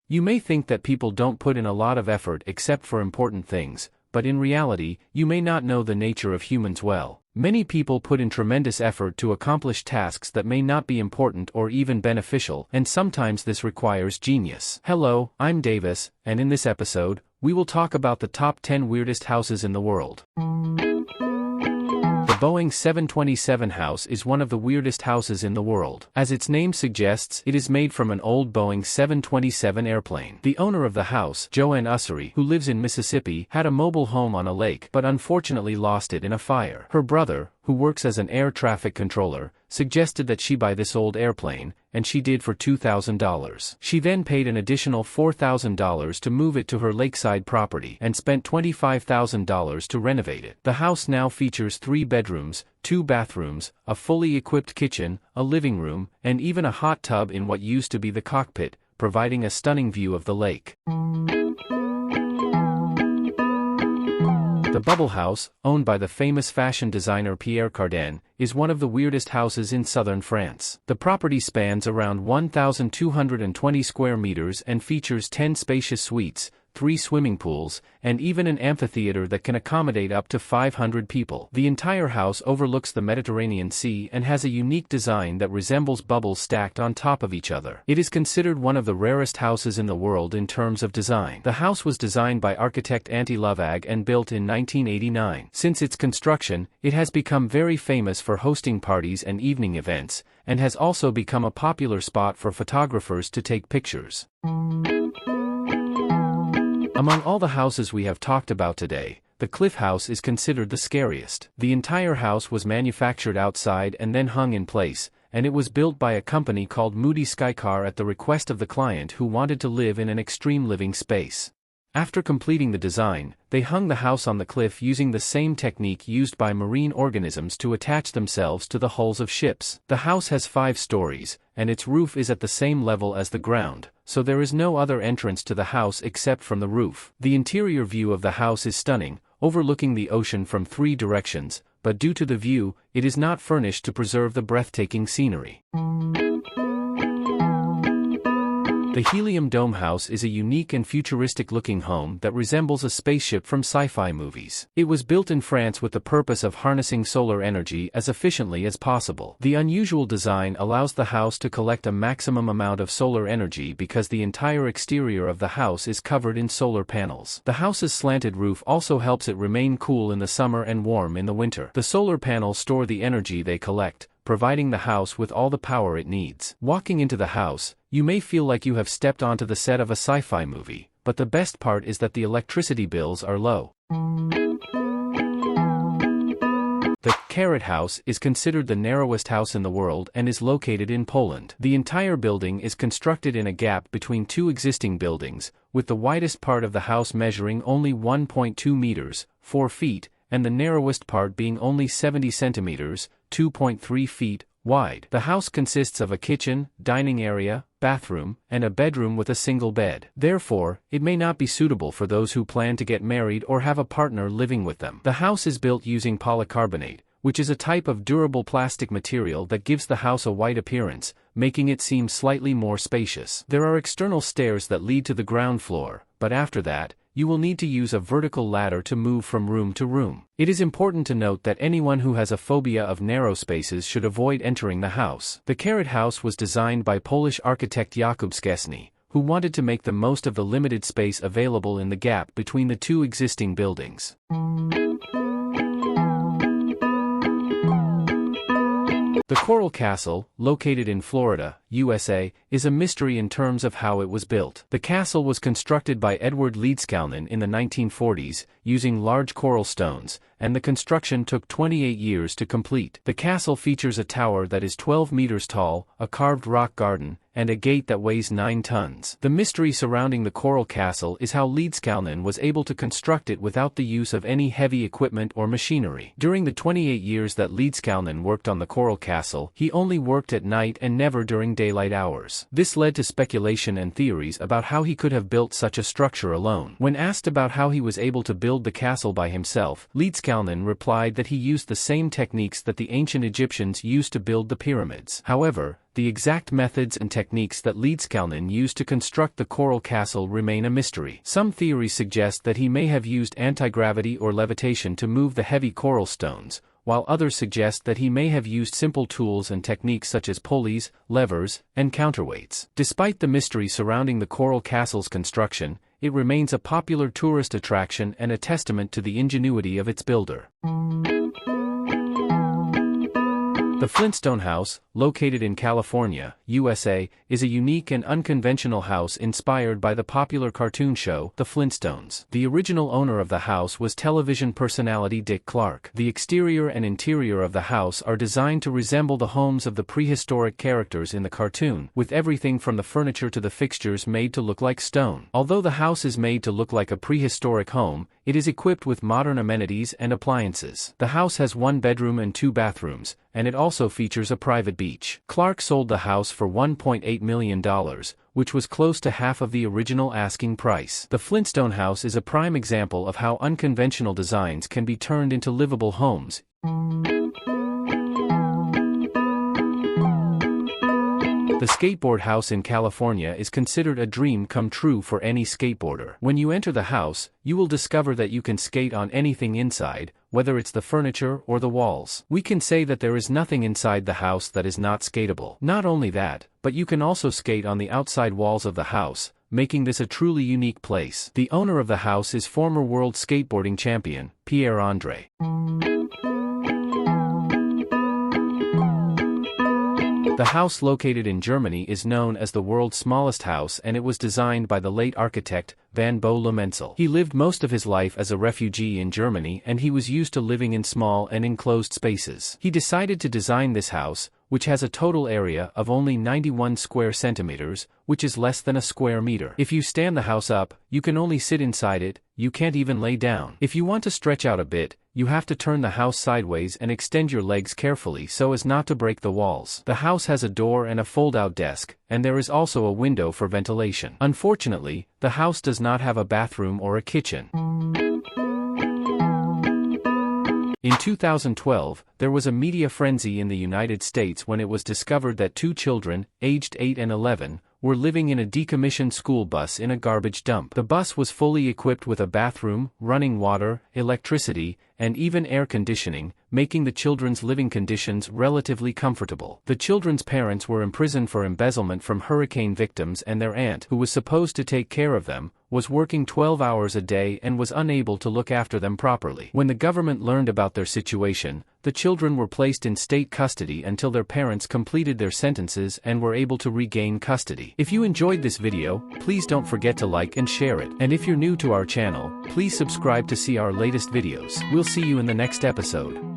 You may think that people don't put in a lot of effort except for important things, but in reality, you may not know the nature of humans well. Many people put in tremendous effort to accomplish tasks that may not be important or even beneficial, and sometimes this requires genius. Hello, I'm Davis, and in this episode, we will talk about the top 10 weirdest houses in the world. The Boeing 727 house is one of the weirdest houses in the world. As its name suggests, it is made from an old Boeing 727 airplane. The owner of the house, Joanne Ussery, who lives in Mississippi, had a mobile home on a lake but unfortunately lost it in a fire. Her brother, who works as an air traffic controller, suggested that she buy this old airplane, and she did for $2,000. She then paid an additional $4,000 to move it to her lakeside property and spent $25,000 to renovate it. The house now features 3 bedrooms, 2 bathrooms, a fully equipped kitchen, a living room, and even a hot tub in what used to be the cockpit, providing a stunning view of the lake. The Bubble House, owned by the famous fashion designer Pierre Cardin, is one of the weirdest houses in southern France. The property spans around 1,220 square meters and features 10 spacious suites, 3 swimming pools, and even an amphitheater that can accommodate up to 500 people. The entire house overlooks the Mediterranean Sea and has a unique design that resembles bubbles stacked on top of each other. It is considered one of the rarest houses in the world in terms of design. The house was designed by architect Antti Lavag and built in 1989. Since its construction, it has become very famous for hosting parties and evening events, and has also become a popular spot for photographers to take pictures. Among all the houses we have talked about today, the Cliff House is considered the scariest. The entire house was manufactured outside and then hung in place, and it was built by a company called Moody Skycar at the request of the client who wanted to live in an extreme living space. After completing the design, they hung the house on the cliff using the same technique used by marine organisms to attach themselves to the hulls of ships. The house has 5 stories, and its roof is at the same level as the ground, so there is no other entrance to the house except from the roof. The interior view of the house is stunning, overlooking the ocean from 3 directions, but due to the view, it is not furnished to preserve the breathtaking scenery. The Helium Dome House is a unique and futuristic-looking home that resembles a spaceship from sci-fi movies. It was built in France with the purpose of harnessing solar energy as efficiently as possible. The unusual design allows the house to collect a maximum amount of solar energy because the entire exterior of the house is covered in solar panels. The house's slanted roof also helps it remain cool in the summer and warm in the winter. The solar panels store the energy they collect, providing the house with all the power it needs. Walking into the house, you may feel like you have stepped onto the set of a sci-fi movie, but the best part is that the electricity bills are low. The Carrot House is considered the narrowest house in the world and is located in Poland. The entire building is constructed in a gap between 2 existing buildings, with the widest part of the house measuring only 1.2 meters, 4 feet, and the narrowest part being only 70 centimeters, 2.3 feet, wide. The house consists of a kitchen, dining area, bathroom, and a bedroom with a single bed. Therefore, it may not be suitable for those who plan to get married or have a partner living with them. The house is built using polycarbonate, which is a type of durable plastic material that gives the house a white appearance, making it seem slightly more spacious. There are external stairs that lead to the ground floor, but after that, you will need to use a vertical ladder to move from room to room. It is important to note that anyone who has a phobia of narrow spaces should avoid entering the house. The Carrot House was designed by Polish architect Jakub Szczesny, who wanted to make the most of the limited space available in the gap between the 2 existing buildings. The Coral Castle, located in Florida, USA, is a mystery in terms of how it was built. The castle was constructed by Edward Leedskalnin in the 1940s, using large coral stones, and the construction took 28 years to complete. The castle features a tower that is 12 meters tall, a carved rock garden, and a gate that weighs 9 tons. The mystery surrounding the Coral Castle is how Leedskalnin was able to construct it without the use of any heavy equipment or machinery. During the 28 years that Leedskalnin worked on the Coral Castle, he only worked at night and never during daylight hours. This led to speculation and theories about how he could have built such a structure alone. When asked about how he was able to build the castle by himself, Leedskalnin replied that he used the same techniques that the ancient Egyptians used to build the pyramids. However, the exact methods and techniques that Leedskalnin used to construct the coral castle remain a mystery. Some theories suggest that he may have used anti-gravity or levitation to move the heavy coral stones, while others suggest that he may have used simple tools and techniques such as pulleys, levers, and counterweights. Despite the mystery surrounding the coral castle's construction, it remains a popular tourist attraction and a testament to the ingenuity of its builder. The Flintstone House, located in California, USA, is a unique and unconventional house inspired by the popular cartoon show, The Flintstones. The original owner of the house was television personality Dick Clark. The exterior and interior of the house are designed to resemble the homes of the prehistoric characters in the cartoon, with everything from the furniture to the fixtures made to look like stone. Although the house is made to look like a prehistoric home, it is equipped with modern amenities and appliances. The house has 1 bedroom and 2 bathrooms, and it also features a private beach. Clark sold the house for $1.8 million, which was close to half of the original asking price. The Flintstone House is a prime example of how unconventional designs can be turned into livable homes. The skateboard house in California is considered a dream come true for any skateboarder. When you enter the house, you will discover that you can skate on anything inside, whether it's the furniture or the walls. We can say that there is nothing inside the house that is not skatable. Not only that, but you can also skate on the outside walls of the house, making this a truly unique place. The owner of the house is former world skateboarding champion, Pierre-Andre. The house located in Germany is known as the world's smallest house, and it was designed by the late architect, Van Boehle-Menzel. He lived most of his life as a refugee in Germany, and he was used to living in small and enclosed spaces. He decided to design this house, which has a total area of only 91 square centimeters, which is less than a square meter. If you stand the house up, you can only sit inside it, you can't even lay down. If you want to stretch out a bit, you have to turn the house sideways and extend your legs carefully so as not to break the walls. The house has a door and a fold-out desk, and there is also a window for ventilation. Unfortunately, the house does not have a bathroom or a kitchen. In 2012, there was a media frenzy in the United States when it was discovered that 2 children, aged 8 and 11, were living in a decommissioned school bus in a garbage dump. The bus was fully equipped with a bathroom, running water, electricity, and even air conditioning, making the children's living conditions relatively comfortable. The children's parents were imprisoned for embezzlement from hurricane victims, and their aunt, who was supposed to take care of them, was working 12 hours a day and was unable to look after them properly. When the government learned about their situation, the children were placed in state custody until their parents completed their sentences and were able to regain custody. If you enjoyed this video, please don't forget to like and share it. And if you're new to our channel, please subscribe to see our latest videos. We'll see you in the next episode.